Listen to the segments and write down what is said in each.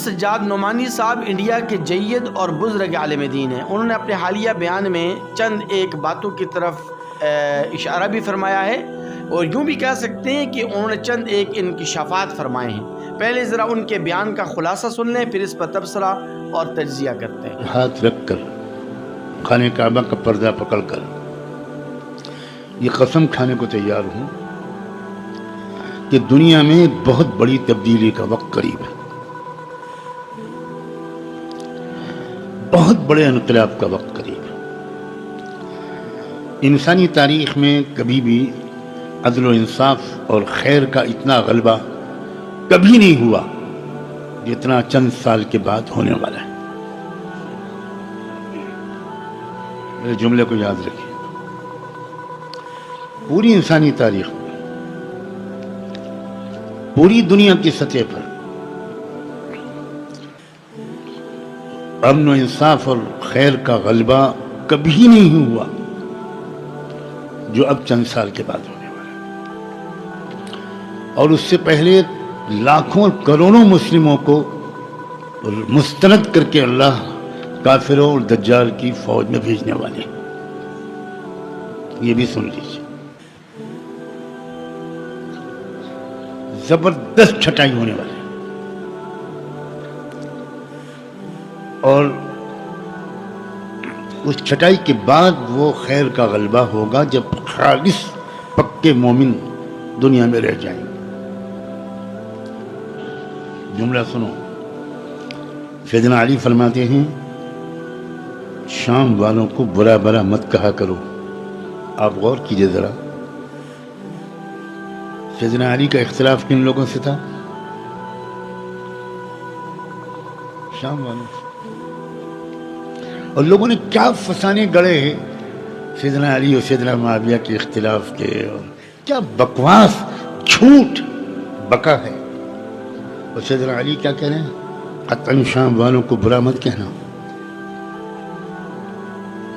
سجاد نعمانی صاحب انڈیا کے جید اور بزرگ عالم دین ہیں۔ انہوں نے اپنے حالیہ بیان میں چند ایک باتوں کی طرف اشارہ بھی فرمایا ہے، اور یوں بھی کہہ سکتے ہیں کہ انہوں نے چند ایک انکشافات فرمائے ہیں۔ پہلے ذرا ان کے بیان کا خلاصہ سن لیں، پھر اس پر تبصرہ اور تجزیہ کرتے ہیں۔ ہاتھ رکھ کر خانہ کعبہ کا پردہ پکڑ کر یہ قسم کھانے کو تیار ہوں کہ دنیا میں بہت بڑی تبدیلی کا وقت قریب ہے، بہت بڑے انقلاب کا وقت قریب ہے۔ انسانی تاریخ میں کبھی بھی عدل و انصاف اور خیر کا اتنا غلبہ کبھی نہیں ہوا جتنا چند سال کے بعد ہونے والا ہے۔ میرے جملے کو یاد رکھیں، پوری انسانی تاریخ میں پوری دنیا کی سطح پر امن و انصاف اور خیر کا غلبہ کبھی نہیں ہوا جو اب چند سال کے بعد ہونے والا ہے، اور اس سے پہلے لاکھوں کروڑوں مسلموں کو مسترد کر کے اللہ کافروں اور دجال کی فوج میں بھیجنے والے ہیں۔ یہ بھی سن لیجیے، زبردست چھٹائی ہونے والی ہے، اور اس چھٹائی کے بعد وہ خیر کا غلبہ ہوگا جب خالص پکے مومن دنیا میں رہ جائیں گے۔ جملہ سنو، سیدنا علی فرماتے ہیں شام والوں کو برا برا مت کہا کرو۔ آپ غور کیجئے ذرا، سیدنا علی کا اختلاف کن لوگوں سے تھا؟ شام والوں سے۔ اور لوگوں نے کیا فسانے گڑے ہیں سیدنا علی اور سیدنا معاویہ کے اختلاف کے، اور کیا بکواس جھوٹ بکا ہے۔ اور سیدنا علی کیا کہہ رہے ہیں؟ قطعاً شام والوں کو برا مت کہنا۔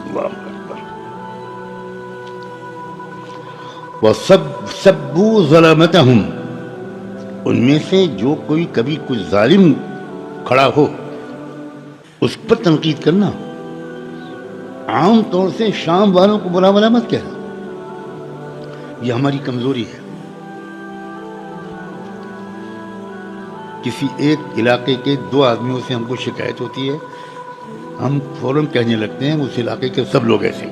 اللہ اکبر۔ وَسَبُّوا ظَلَمَتَهُمْ، ان میں سے جو کوئی کبھی کوئی ظالم کھڑا ہو اس پر تنقید کرنا۔ عام طور سے شام والوں کو برا بھلا مت کہنا، یہ ہماری کمزوری ہے۔ کسی ایک علاقے کے دو آدمیوں سے ہم کو شکایت ہوتی ہے، ہم فوراً کہنے لگتے ہیں اس علاقے کے سب لوگ ایسے۔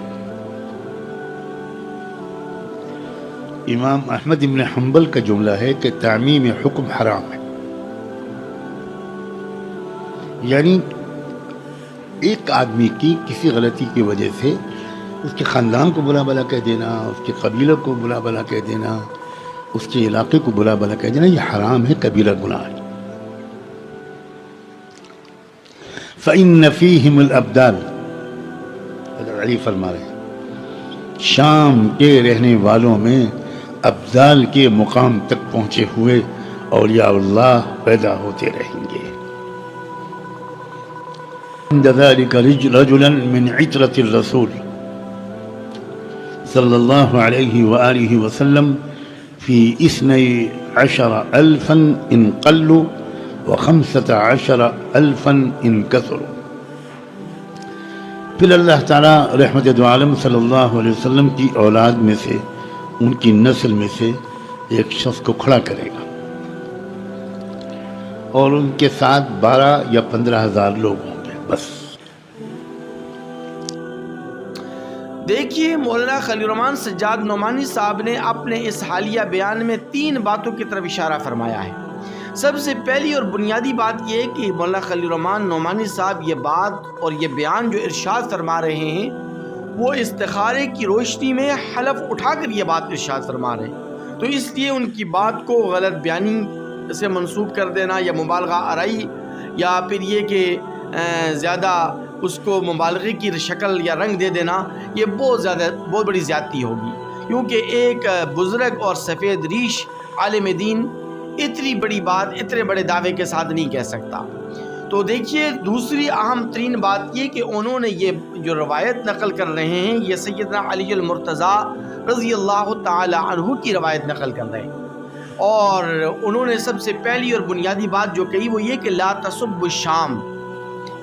امام احمد بن حنبل کا جملہ ہے کہ تعمیم حکم حرام ہے، یعنی ایک آدمی کی کسی غلطی کی وجہ سے اس کے خاندان کو برا بھلا کہہ دینا، اس کے قبیلے کو برا بھلا کہہ دینا، اس کے علاقے کو برا بھلا کہہ دینا، یہ حرام ہے، کبیرہ گناہ ہے۔ فَإِنَّ فِيهِمُ الْأَبْدَالِ، حضرت علی فرما رہے ہیں شام کے رہنے والوں میں ابدال کے مقام تک پہنچے ہوئے اولیاء اللہ پیدا ہوتے رہیں گے۔ عند ذلك رجلا من عترة الرسول صلی اللہ علیہ وآلہ وسلم فی 12,000 ان قلوا و15,000 ان کثروا۔ پھر اللہ تعالیٰ رحمت دو عالم صلی اللہ علیہ وسلم کی اولاد میں سے، ان کی نسل میں سے ایک شخص کو کھڑا کرے گا، اور ان کے ساتھ 12 یا 15,000 لوگ ہوں گے بس۔ دیکھیے، مولانا خلیل الرحمن سجاد نعمانی صاحب نے اپنے اس حالیہ بیان میں 3 باتوں کی طرف اشارہ فرمایا ہے۔ سب سے پہلی اور بنیادی بات یہ ہے کہ مولانا خلیل الرحمن نعمانی صاحب یہ بات اور یہ بیان جو ارشاد فرما رہے ہیں، وہ استخارے کی روشنی میں حلف اٹھا کر یہ بات ارشاد فرما رہے ہیں، تو اس لیے ان کی بات کو غلط بیانی سے منسوب کر دینا یا مبالغہ آرائی یا پھر یہ کہ زیادہ اس کو مبالغے کی شکل یا رنگ دے دینا، یہ بہت بڑی زیادتی ہوگی، کیونکہ ایک بزرگ اور سفید ریش عالم دین اتنی بڑی بات اتنے بڑے دعوے کے ساتھ نہیں کہہ سکتا۔ تو دیکھیے، دوسری اہم ترین بات یہ کہ انہوں نے یہ جو روایت نقل کر رہے ہیں، یہ سیدنا علی المرتضیٰ رضی اللہ تعالی عنہ کی روایت نقل کر رہے ہیں، اور انہوں نے سب سے پہلی اور بنیادی بات جو کہی وہ یہ کہ لا تسب الشام،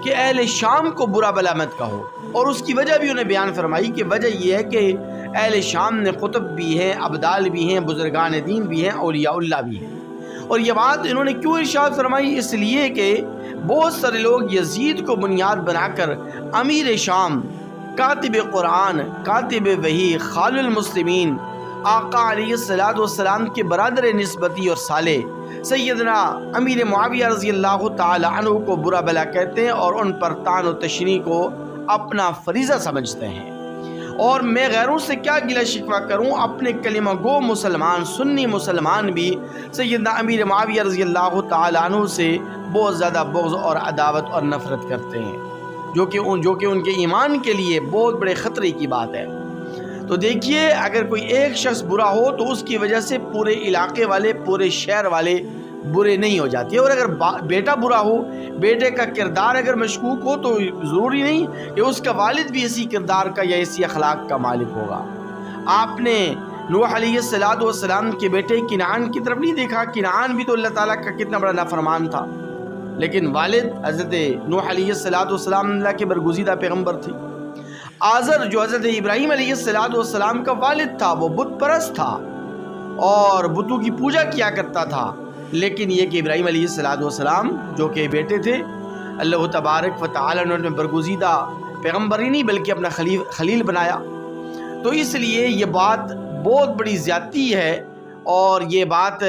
کہ اہل شام کو برا بلا مت کہو، اور اس کی وجہ بھی انہیں بیان فرمائی کہ وجہ یہ ہے کہ اہل شام نے قطب بھی ہیں، ابدال بھی ہیں، بزرگان دین بھی ہیں، اولیاء اللہ بھی ہیں۔ اور یہ بات انہوں نے کیوں ارشاد فرمائی؟ اس لیے کہ بہت سارے لوگ یزید کو بنیاد بنا کر امیر شام، کاتب قرآن، کاتب وحی، خال المسلمین، آقا علیہ السلام کے برادر نسبتی اور صالح سیدنا امیر معاویہ رضی اللہ تعالی عنہ کو برا بلا کہتے ہیں اور ان پر طعن و تشنیع کو اپنا فریضہ سمجھتے ہیں۔ اور میں غیروں سے کیا گلہ شکوہ کروں، اپنے کلمہ گو مسلمان، سنی مسلمان بھی سیدنا امیر معاویہ رضی اللہ تعالی عنہ سے بہت زیادہ بغض اور عداوت اور نفرت کرتے ہیں، جو کہ ان کے ایمان کے لیے بہت بڑے خطرے کی بات ہے۔ تو دیکھیے، اگر کوئی ایک شخص برا ہو تو اس کی وجہ سے پورے علاقے والے، پورے شہر والے برے نہیں ہو جاتے، اور اگر بیٹا برا ہو، بیٹے کا کردار اگر مشکوک ہو تو ضروری نہیں کہ اس کا والد بھی اسی کردار کا یا اسی اخلاق کا مالک ہوگا۔ آپ نے نوح علیہ السلام کے بیٹے کنعان کی طرف نہیں دیکھا؟ کنعان بھی تو اللہ تعالیٰ کا کتنا بڑا نافرمان تھا، لیکن والد حضرت نوح علیہ السلام اللہ کے برگزیدہ پیغمبر تھے۔ آزر جو حضرت ابراہیم علیہ السلام کا والد تھا، وہ بت پرست تھا اور بتوں کی پوجا کیا کرتا تھا، لیکن یہ کہ ابراہیم علیہ السلام جو کہ بیٹے تھے، اللہ تبارک و تعالی نے انہیں برگزیدہ پیغمبر ہی نہیں بلکہ اپنا خلیل بنایا۔ تو اس لیے یہ بات بہت بڑی زیادتی ہے، اور یہ بات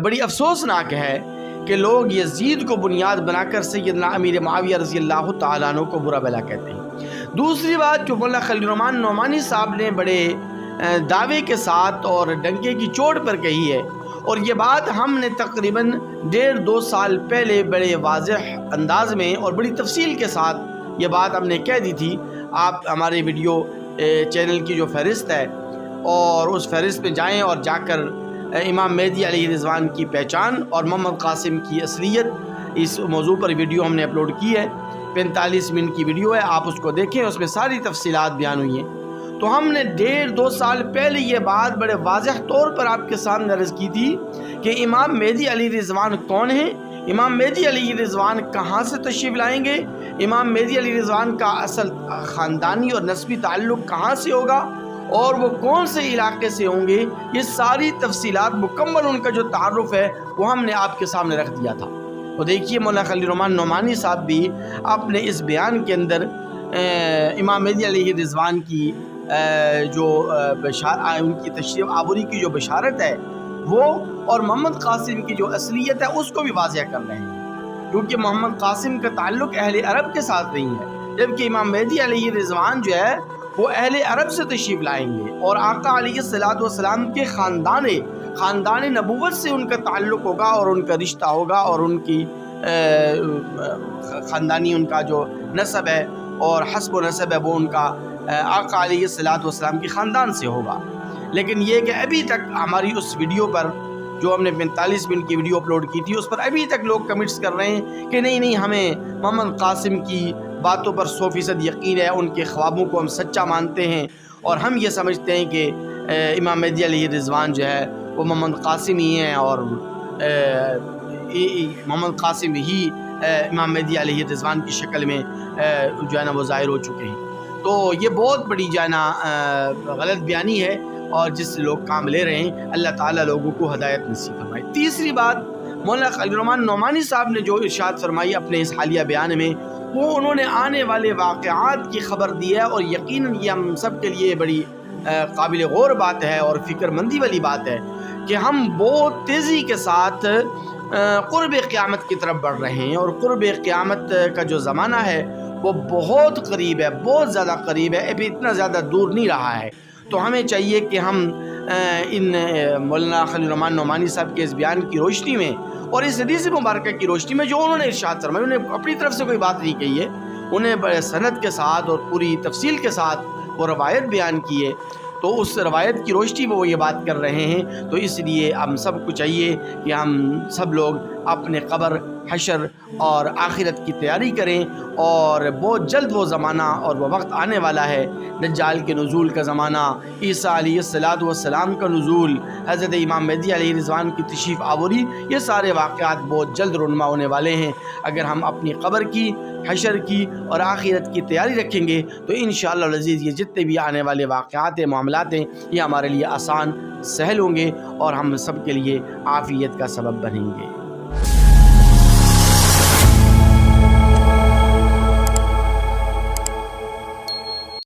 بڑی افسوسناک ہے کہ لوگ یزید کو بنیاد بنا کر سیدنا امیر معاویہ رضی اللہ تعالیٰ عنہ کو برا بلا کہتے ہیں۔ دوسری بات جو مولانا خلیل الرحمن نعمانی صاحب نے بڑے دعوے کے ساتھ اور ڈنکے کی چوٹ پر کہی ہے، اور یہ بات ہم نے تقریباً 1.5-2 سال پہلے بڑے واضح انداز میں اور بڑی تفصیل کے ساتھ یہ بات ہم نے کہہ دی تھی۔ آپ ہمارے ویڈیو چینل کی جو فہرست ہے اور اس فہرست میں جائیں اور جا کر امام مہدی علیہ رضوان کی پہچان اور محمد قاسم کی اصلیت، اس موضوع پر ویڈیو ہم نے اپلوڈ کی ہے، 45 منٹ کی ویڈیو ہے، آپ اس کو دیکھیں، اس میں ساری تفصیلات بیان ہوئی ہیں۔ تو ہم نے 1.5-2 سال پہلے یہ بات بڑے واضح طور پر آپ کے سامنے عرض کی تھی کہ امام مہدی علیہ رضوان کون ہیں، امام مہدی علیہ رضوان کہاں سے تشریف لائیں گے، امام مہدی علیہ رضوان کا اصل خاندانی اور نسبی تعلق کہاں سے ہوگا، اور وہ کون سے علاقے سے ہوں گے۔ یہ ساری تفصیلات مکمل ان کا جو تعارف ہے وہ ہم نے آپ کے سامنے رکھ دیا تھا۔ تو دیکھیے مولانا خلیل الرحمن نعمانی صاحب بھی اپنے اس بیان کے اندر امام مہدی علیہ رضوان کی جو ان کی تشریف آوری کی جو بشارت ہے وہ، اور محمد قاسم کی جو اصلیت ہے اس کو بھی واضح کر رہے ہیں، کیونکہ محمد قاسم کا تعلق اہل عرب کے ساتھ نہیں ہے، جبکہ امام مہدی علیہ رضوان جو ہے وہ اہل عرب سے تشریف لائیں گے، اور آقا علیہ السلام کے خاندان نبوت سے ان کا تعلق ہوگا اور ان کا رشتہ ہوگا، اور ان کی خاندانی ان کا جو نسب ہے اور حسب و نسب ہے وہ ان کا آقا علیہ السلام کی خاندان سے ہوگا۔ لیکن یہ کہ ابھی تک ہماری اس ویڈیو پر جو ہم نے 45 منٹ کی ویڈیو اپلوڈ کی تھی، اس پر ابھی تک لوگ کمنٹس کر رہے ہیں کہ نہیں ہمیں محمد قاسم کی باتوں پر 100% یقین ہے، ان کے خوابوں کو ہم سچا مانتے ہیں، اور ہم یہ سمجھتے ہیں کہ امام مہدی علیہ رضوان جو ہے وہ محمد قاسم ہی ہیں، اور محمد قاسم ہی امام مہدی علیہ رضوان کی شکل میں جو ہے نا وہ ظاہر ہو چکے ہیں۔ تو یہ بہت بڑی جو ہے نا غلط بیانی ہے، اور جس سے لوگ کام لے رہے ہیں، اللہ تعالیٰ لوگوں کو ہدایت نصیب فرمائے۔ تیسری بات مولانا خلیل الرحمن نعمانی صاحب نے جو ارشاد فرمائی اپنے اس حالیہ بیان میں، وہ انہوں نے آنے والے واقعات کی خبر دی ہے، اور یقیناً یہ ہم سب کے لیے بڑی قابل غور بات ہے اور فکر مندی والی بات ہے کہ ہم بہت تیزی کے ساتھ قرب قیامت کی طرف بڑھ رہے ہیں، اور قرب قیامت کا جو زمانہ ہے وہ بہت قریب ہے، بہت زیادہ قریب ہے، ابھی اتنا زیادہ دور نہیں رہا ہے۔ تو ہمیں چاہیے کہ ہم ان مولانا خلیل الرحمن نعمانی صاحب کے اس بیان کی روشنی میں اور اس حدیث مبارکہ کی روشنی میں جو انہوں نے ارشاد فرمایا، انہوں نے اپنی طرف سے کوئی بات نہیں کہی ہے، انہیں بڑے سند کے ساتھ اور پوری تفصیل کے ساتھ وہ روایت بیان کی ہے، تو اس روایت کی روشنی میں وہ یہ بات کر رہے ہیں۔ تو اس لیے ہم سب کو چاہیے کہ ہم سب لوگ اپنے قبر حشر اور آخرت کی تیاری کریں، اور بہت جلد وہ زمانہ اور وہ وقت آنے والا ہے، دجال کے نزول کا زمانہ، عیسیٰ علیہ السلام کا نزول، حضرت امام مہدی علیہ رضوان کی تشریف آوری، یہ سارے واقعات بہت جلد رونما ہونے والے ہیں۔ اگر ہم اپنی قبر کی، حشر کی اور آخرت کی تیاری رکھیں گے تو انشاءاللہ العزیز یہ جتنے بھی آنے والے واقعات ہیں، معاملات ہیں، یہ ہمارے لیے آسان، سہل ہوں گے اور ہم سب کے لیے عافیت کا سبب بنیں گے۔